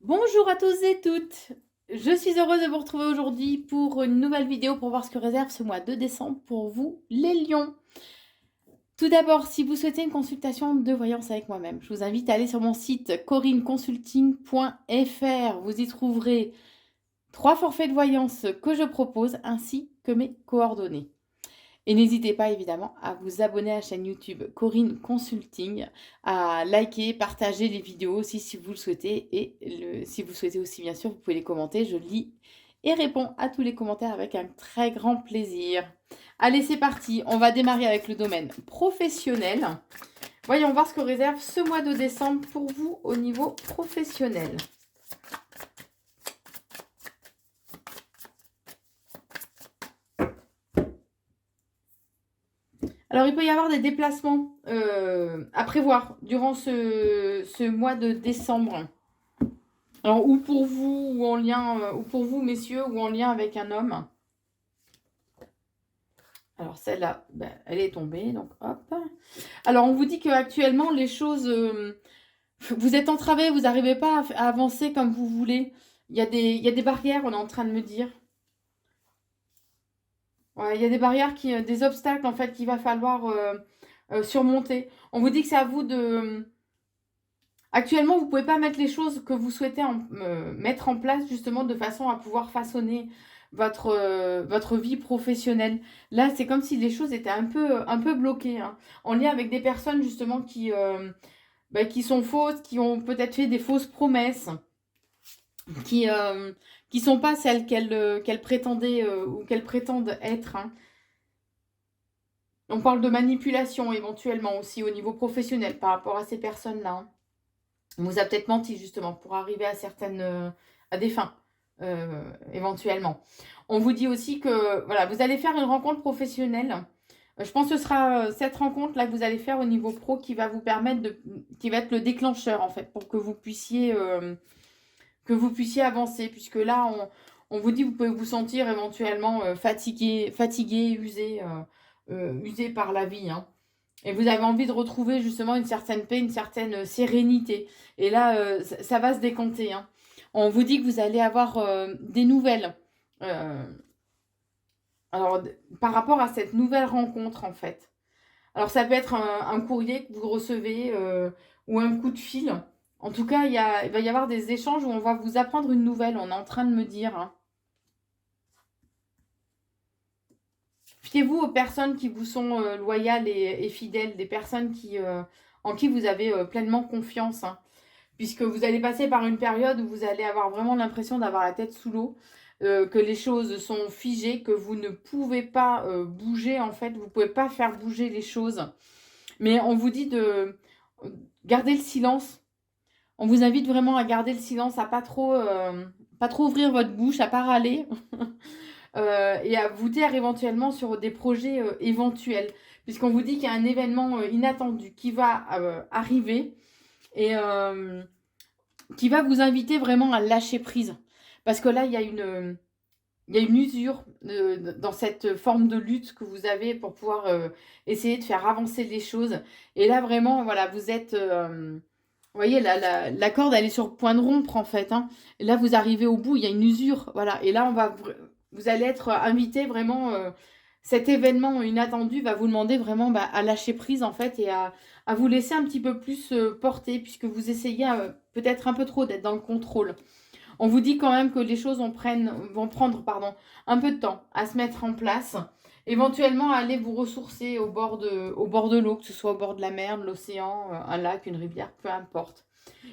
Bonjour à tous et toutes. Je suis heureuse de vous retrouver aujourd'hui pour une nouvelle vidéo pour voir ce que réserve ce mois de décembre pour vous les lions. Tout d'abord, si vous souhaitez une consultation de voyance avec moi-même, je vous invite à aller sur mon site corinneconsulting.fr. Vous y trouverez 3 forfaits de voyance que je propose ainsi que mes coordonnées. Et n'hésitez pas évidemment à vous abonner à la chaîne YouTube Corinne Consulting, à liker, partager les vidéos aussi si vous le souhaitez. Et si vous souhaitez aussi, bien sûr, vous pouvez les commenter. Je lis et réponds à tous les commentaires avec un très grand plaisir. Allez, c'est parti. On va démarrer avec le domaine professionnel. Voyons voir ce que réserve ce mois de décembre pour vous au niveau professionnel. Alors, il peut y avoir des déplacements à prévoir durant ce mois de décembre. Alors, ou pour vous, ou en lien, ou pour vous, messieurs, ou en lien avec un homme. Alors, celle-là, ben, elle est tombée, donc hop. Alors, on vous dit qu'actuellement, les choses... vous êtes entravé, vous n'arrivez pas à avancer comme vous voulez. Il y a des barrières, on est en train de me dire. Ouais, il y a des barrières, des obstacles, en fait, qu'il va falloir surmonter. On vous dit que c'est à vous de... Actuellement, vous ne pouvez pas mettre les choses que vous souhaitez mettre en place justement de façon à pouvoir façonner votre vie professionnelle. Là, c'est comme si les choses étaient un peu bloquées, hein, en lien avec des personnes justement qui sont fausses, qui ont peut-être fait des fausses promesses, qui sont pas celles qu'elles prétendaient ou qu'elles prétendent être, hein. On parle de manipulation éventuellement aussi au niveau professionnel par rapport à ces personnes-là, hein. On vous a peut-être menti justement pour arriver à à des fins, éventuellement. On vous dit aussi que voilà, vous allez faire une rencontre professionnelle. Je pense que ce sera cette rencontre-là que vous allez faire au niveau pro qui va vous permettre qui va être le déclencheur en fait pour que vous puissiez avancer. Puisque là, on vous dit que vous pouvez vous sentir éventuellement fatigué, usé par la vie, hein. Et vous avez envie de retrouver justement une certaine paix, une certaine sérénité. Et là, ça va se décanter, hein. On vous dit que vous allez avoir des nouvelles. Euh, alors, par rapport à cette nouvelle rencontre, en fait. Alors, ça peut être un courrier que vous recevez ou un coup de fil. En tout cas, il va y avoir des échanges où on va vous apprendre une nouvelle. On est en train de me dire, hein. Fiez-vous aux personnes qui vous sont loyales et fidèles, des personnes en qui vous avez pleinement confiance, hein, puisque vous allez passer par une période où vous allez avoir vraiment l'impression d'avoir la tête sous l'eau, que les choses sont figées, que vous ne pouvez pas bouger, en fait, vous ne pouvez pas faire bouger les choses. Mais on vous dit de garder le silence. On vous invite vraiment à garder le silence, à pas trop ouvrir votre bouche, à pas râler. Et à vous taire éventuellement sur des projets éventuels, puisqu'on vous dit qu'il y a un événement inattendu qui va arriver et qui va vous inviter vraiment à lâcher prise. Parce que là, il y a une usure dans cette forme de lutte que vous avez pour pouvoir essayer de faire avancer les choses. Et là, vraiment, voilà, vous êtes... vous voyez, la corde, elle est sur le point de rompre, en fait, hein. Et là, vous arrivez au bout, il y a une usure, voilà. Et là, vous allez être invité vraiment... cet événement inattendu va vous demander vraiment bah, à lâcher prise, en fait, et à vous laisser un petit peu plus porter, puisque vous essayez peut-être un peu trop d'être dans le contrôle. On vous dit quand même que les choses vont prendre un peu de temps à se mettre en place. Éventuellement, aller vous ressourcer au bord de l'eau, que ce soit au bord de la mer, de l'océan, un lac, une rivière, peu importe.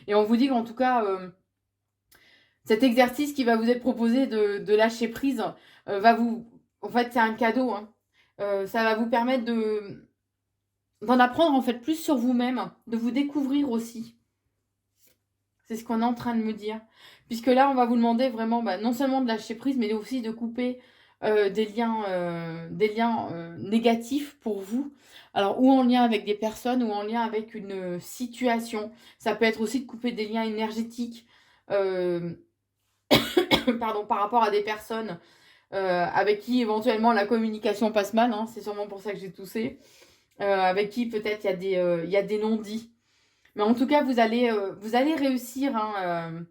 Et on vous dit qu'en tout cas, cet exercice qui va vous être proposé de lâcher prise va vous... En fait, c'est un cadeau, hein. Ça va vous permettre d'en apprendre en fait plus sur vous-même, de vous découvrir aussi. C'est ce qu'on est en train de me dire. Puisque là, on va vous demander vraiment, bah, non seulement de lâcher prise, mais aussi de couper des liens négatifs pour vous. Alors, ou en lien avec des personnes, ou en lien avec une situation. Ça peut être aussi de couper des liens énergétiques, euh, pardon, par rapport à des personnes avec qui éventuellement la communication passe mal, hein, c'est sûrement pour ça que j'ai toussé. Avec qui peut-être il y a des non-dits. Mais en tout cas, vous allez réussir, hein,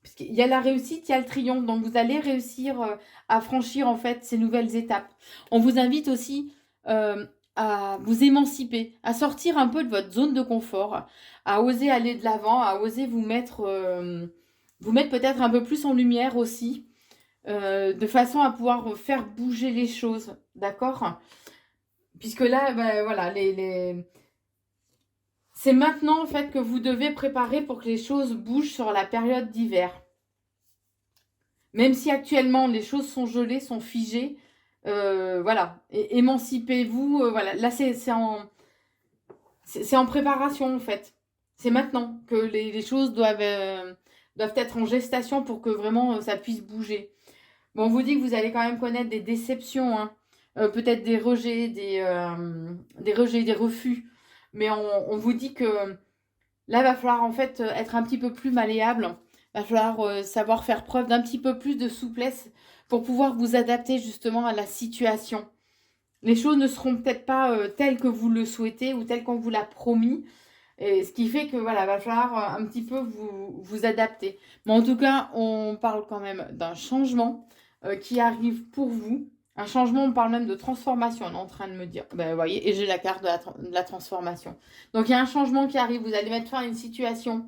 Parce qu'il y a la réussite, il y a le triomphe. Donc, vous allez réussir à franchir, en fait, ces nouvelles étapes. On vous invite aussi à vous émanciper, à sortir un peu de votre zone de confort, à oser aller de l'avant, à oser vous mettre peut-être un peu plus en lumière aussi, de façon à pouvoir faire bouger les choses, d'accord? Puisque là, ben, voilà, c'est maintenant en fait que vous devez préparer pour que les choses bougent sur la période d'hiver. Même si actuellement les choses sont gelées, sont figées, voilà, émancipez-vous, voilà. Là, c'est en préparation en fait. C'est maintenant que les choses doivent être en gestation pour que vraiment ça puisse bouger. Bon, on vous dit que vous allez quand même connaître des déceptions, hein. Peut-être des rejets, des refus. Mais on vous dit que là, il va falloir en fait être un petit peu plus malléable. Il va falloir savoir faire preuve d'un petit peu plus de souplesse pour pouvoir vous adapter justement à la situation. Les choses ne seront peut-être pas telles que vous le souhaitez ou telles qu'on vous l'a promis. Et ce qui fait que voilà, va falloir un petit peu vous adapter. Mais en tout cas, on parle quand même d'un changement qui arrive pour vous. Un changement, on parle même de transformation, on est en train de me dire. Ben, vous voyez, et j'ai la carte de la transformation. Donc, il y a un changement qui arrive. Vous allez mettre fin à une situation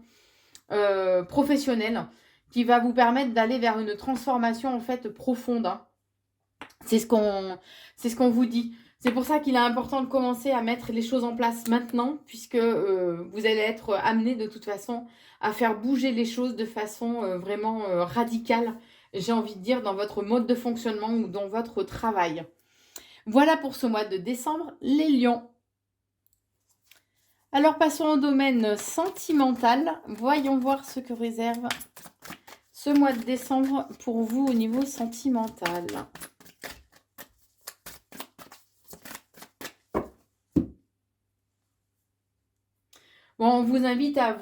professionnelle qui va vous permettre d'aller vers une transformation en fait profonde, hein. C'est ce qu'on vous dit. C'est pour ça qu'il est important de commencer à mettre les choses en place maintenant, puisque vous allez être amené de toute façon à faire bouger les choses de façon vraiment radicale, j'ai envie de dire, dans votre mode de fonctionnement ou dans votre travail. Voilà pour ce mois de décembre, les lions. Alors passons au domaine sentimental. Voyons voir ce que réserve ce mois de décembre pour vous au niveau sentimental. Bon, on vous invite à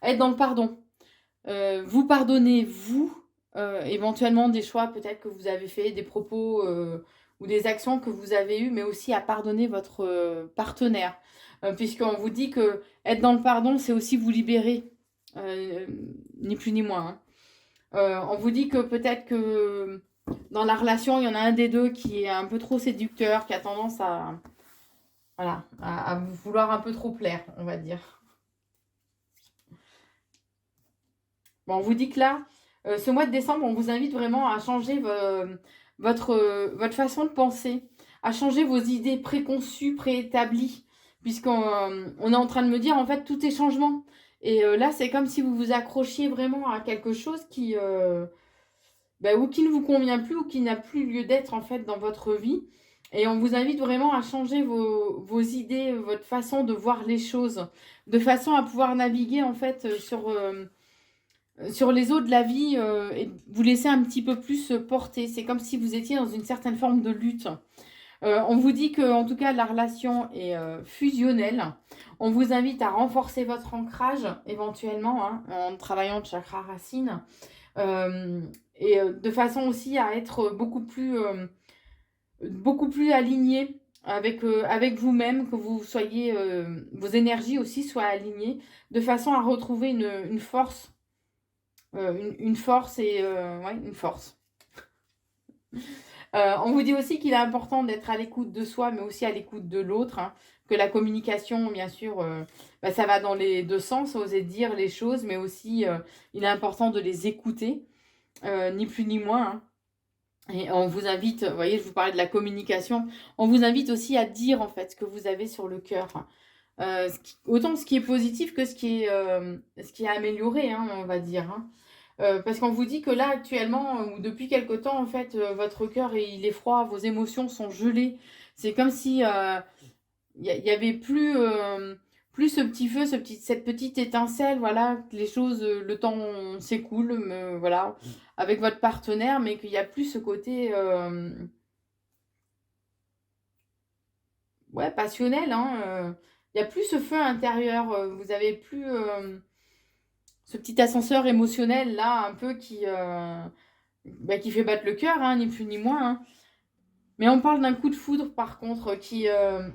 à être dans le pardon. Vous pardonnez, vous, éventuellement des choix peut-être que vous avez fait, des propos ou des actions que vous avez eues, mais aussi à pardonner votre partenaire. Puisqu'on vous dit que être dans le pardon, c'est aussi vous libérer, ni plus ni moins, hein. On vous dit que peut-être que dans la relation, il y en a un des deux qui est un peu trop séducteur, qui a tendance voilà, à vouloir un peu trop plaire, on va dire. Bon, on vous dit que là, ce mois de décembre, on vous invite vraiment à changer votre façon de penser, à changer vos idées préconçues, préétablies, puisqu'on est en train de me dire, en fait, tout est changement. Et là, c'est comme si vous vous accrochiez vraiment à quelque chose ou qui ne vous convient plus ou qui n'a plus lieu d'être, en fait, dans votre vie. Et on vous invite vraiment à changer vos idées, votre façon de voir les choses, de façon à pouvoir naviguer, en fait, sur les eaux de la vie et vous laisser un petit peu plus porter. C'est comme si vous étiez dans une certaine forme de lutte. On vous dit que, en tout cas, la relation est fusionnelle. On vous invite à renforcer votre ancrage, éventuellement, hein, en travaillant le chakra racine. Et de façon aussi à être beaucoup plus aligné avec vous-même, que vous soyez, vos énergies aussi soient alignées, de façon à retrouver une force. Une force et ouais, une force. On vous dit aussi qu'il est important d'être à l'écoute de soi, mais aussi à l'écoute de l'autre, hein. Que la communication, bien sûr, ça va dans les deux sens, oser dire les choses, mais aussi il est important de les écouter, ni plus ni moins, hein. Et on vous invite, vous voyez, je vous parlais de la communication, on vous invite aussi à dire en fait ce que vous avez sur le cœur. Autant ce qui est positif que ce qui est amélioré, hein, on va dire, hein. Parce qu'on vous dit que là, actuellement, ou depuis quelque temps, en fait, votre cœur, il est froid, vos émotions sont gelées. C'est comme si y avait plus ce petit feu, cette petite étincelle, voilà, que les choses, le temps s'écoule, voilà, avec votre partenaire, mais qu'il n'y a plus ce côté ouais, passionnel, hein. Il n'y a plus ce feu intérieur. Vous avez plus ce petit ascenseur émotionnel là, un peu qui fait battre le cœur, hein, ni plus ni moins, hein. Mais on parle d'un coup de foudre, par contre,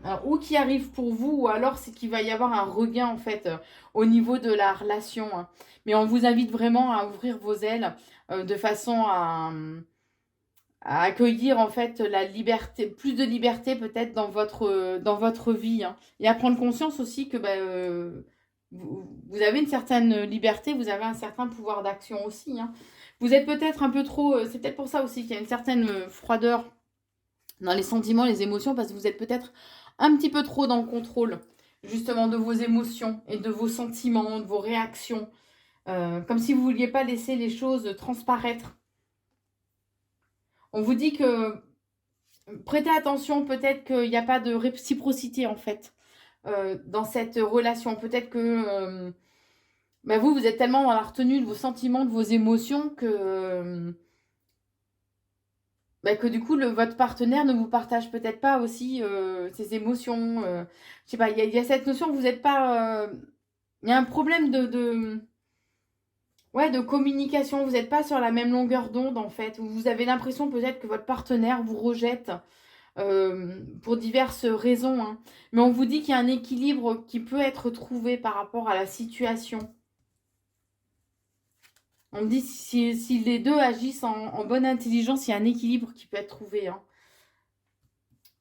alors, ou qui arrive pour vous, ou alors c'est qu'il va y avoir un regain, en fait, au niveau de la relation, hein. Mais on vous invite vraiment à ouvrir vos ailes de façon à accueillir, en fait, la liberté, plus de liberté peut-être dans votre vie, hein. Et à prendre conscience aussi que vous avez une certaine liberté, vous avez un certain pouvoir d'action aussi, hein. Vous êtes peut-être un peu trop, c'est peut-être pour ça aussi qu'il y a une certaine froideur dans les sentiments, les émotions, parce que vous êtes peut-être un petit peu trop dans le contrôle, justement, de vos émotions et de vos sentiments, de vos réactions. Comme si vous ne vouliez pas laisser les choses transparaître. On vous dit que prêtez attention, peut-être qu'il n'y a pas de réciprocité, en fait, dans cette relation. Peut-être que vous êtes tellement dans la retenue de vos sentiments, de vos émotions, que du coup, votre partenaire ne vous partage peut-être pas aussi ses émotions. Je sais pas, il y a cette notion que vous n'êtes pas... Il y a un problème ouais, de communication. Vous n'êtes pas sur la même longueur d'onde, en fait. Vous avez l'impression peut-être que votre partenaire vous rejette pour diverses raisons, hein. Mais on vous dit qu'il y a un équilibre qui peut être trouvé par rapport à la situation. On me dit si les deux agissent en bonne intelligence, il y a un équilibre qui peut être trouvé, hein.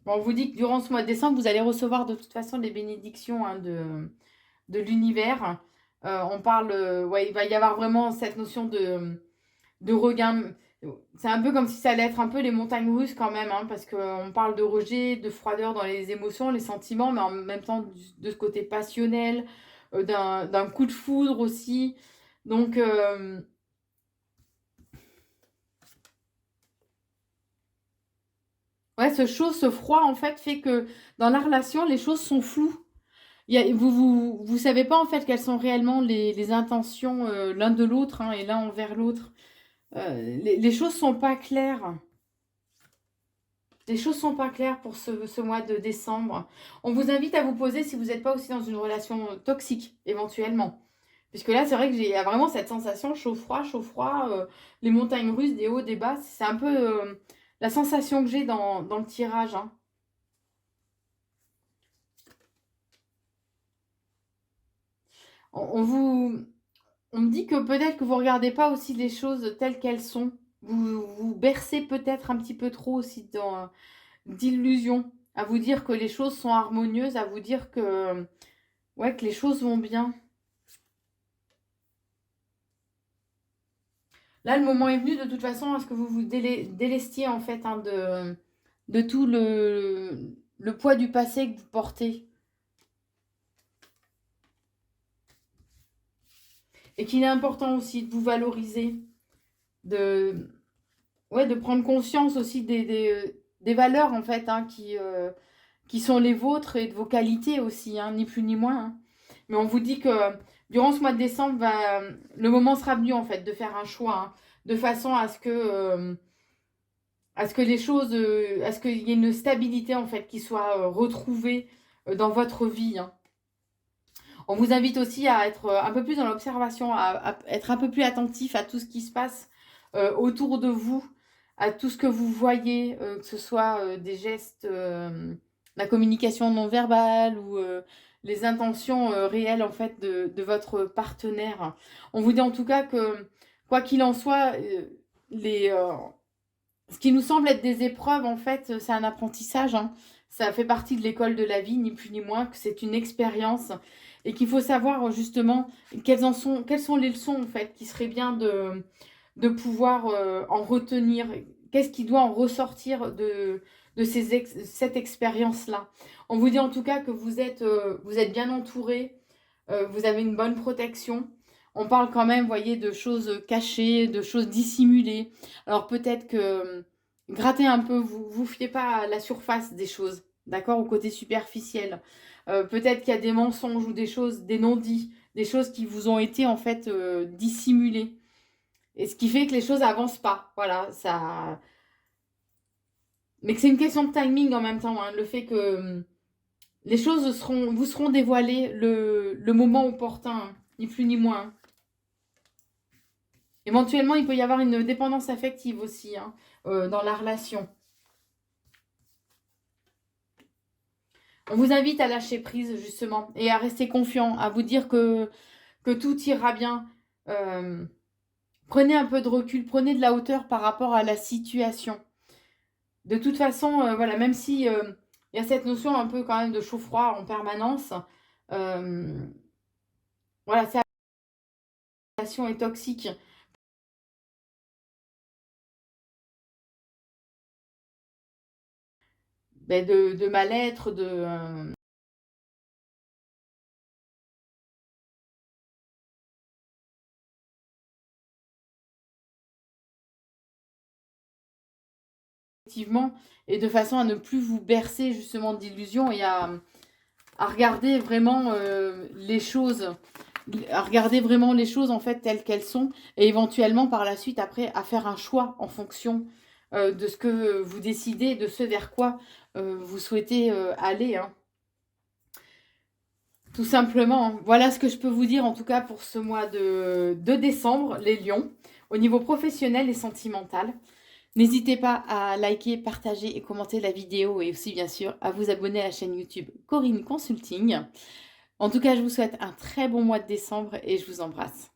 Bon, on vous dit que durant ce mois de décembre, vous allez recevoir de toute façon les bénédictions, hein, de l'univers. On parle, ouais, il va y avoir vraiment cette notion de regain. C'est un peu comme si ça allait être un peu les montagnes russes quand même, hein, parce qu'on parle de rejet, de froideur dans les émotions, les sentiments, mais en même temps de ce côté passionnel, d'un coup de foudre aussi. Donc, ouais, ce chaud, ce froid, en fait, fait que dans la relation, les choses sont floues. Vous savez pas, en fait, quelles sont réellement les intentions l'un de l'autre, hein, et l'un envers l'autre. Les choses sont pas claires. Les choses sont pas claires pour ce mois de décembre. On vous invite à vous poser si vous n'êtes pas aussi dans une relation toxique, éventuellement. Puisque là, c'est vrai qu'il y a vraiment cette sensation chaud, froid, les montagnes russes, des hauts, des bas. C'est un peu la sensation que j'ai dans le tirage, hein. On vous, on me dit que peut-être que vous ne regardez pas aussi les choses telles qu'elles sont. Vous bercez peut-être un petit peu trop aussi d'illusions, à vous dire que les choses sont harmonieuses, à vous dire ouais, que les choses vont bien. Là, le moment est venu de toute façon à ce que vous vous délestiez en fait, hein, de tout le poids du passé que vous portez. Et qu'il est important aussi de vous valoriser, de, ouais, de prendre conscience aussi des valeurs en fait, hein, qui sont les vôtres et de vos qualités aussi, hein, ni plus ni moins, hein. Mais on vous dit que durant ce mois de décembre, le moment sera venu en fait de faire un choix, hein, de façon à ce que les choses, à ce qu'il y ait une stabilité en fait qui soit retrouvée dans votre vie, hein. On vous invite aussi à être un peu plus dans l'observation, à être un peu plus attentif à tout ce qui se passe autour de vous, à tout ce que vous voyez, que ce soit des gestes, la communication non verbale ou les intentions réelles en fait de votre partenaire. On vous dit en tout cas que quoi qu'il en soit, les, ce qui nous semble être des épreuves, en fait, c'est un apprentissage, hein. Ça fait partie de l'école de la vie, ni plus ni moins, que c'est une expérience et qu'il faut savoir justement quelles sont les leçons, en fait, qui serait bien de pouvoir en retenir. Qu'est-ce qui doit en ressortir de cette expérience-là. On vous dit en tout cas que vous êtes bien entouré, vous avez une bonne protection. On parle quand même, vous voyez, de choses cachées, de choses dissimulées. Alors peut-être que grattez un peu, vous fiez pas à la surface des choses, d'accord, au côté superficiel. Peut-être qu'il y a des mensonges ou des choses, des non-dits, des choses qui vous ont été en fait dissimulées. Et ce qui fait que les choses avancent pas. Voilà, ça. Mais que c'est une question de timing en même temps, hein, le fait que les choses vous seront dévoilées le moment opportun, hein, ni plus ni moins, hein. Éventuellement, il peut y avoir une dépendance affective aussi, hein, dans la relation. On vous invite à lâcher prise, justement, et à rester confiant, à vous dire que tout ira bien. Prenez un peu de recul, prenez de la hauteur par rapport à la situation. De toute façon, voilà, même si il y a cette notion un peu quand même de chaud-froid en permanence, voilà, cette relation est toxique. Ben, de mal-être, effectivement, et de façon à ne plus vous bercer justement d'illusions et à regarder vraiment les choses, à regarder vraiment les choses en fait telles qu'elles sont, et éventuellement par la suite après à faire un choix en fonction de ce que vous décidez, de ce vers quoi vous souhaitez aller, hein. Tout simplement, hein. Voilà ce que je peux vous dire en tout cas pour ce mois de décembre, les lions, au niveau professionnel et sentimental. N'hésitez pas à liker, partager et commenter la vidéo et aussi bien sûr à vous abonner à la chaîne YouTube Corinne Consulting. En tout cas, je vous souhaite un très bon mois de décembre et je vous embrasse.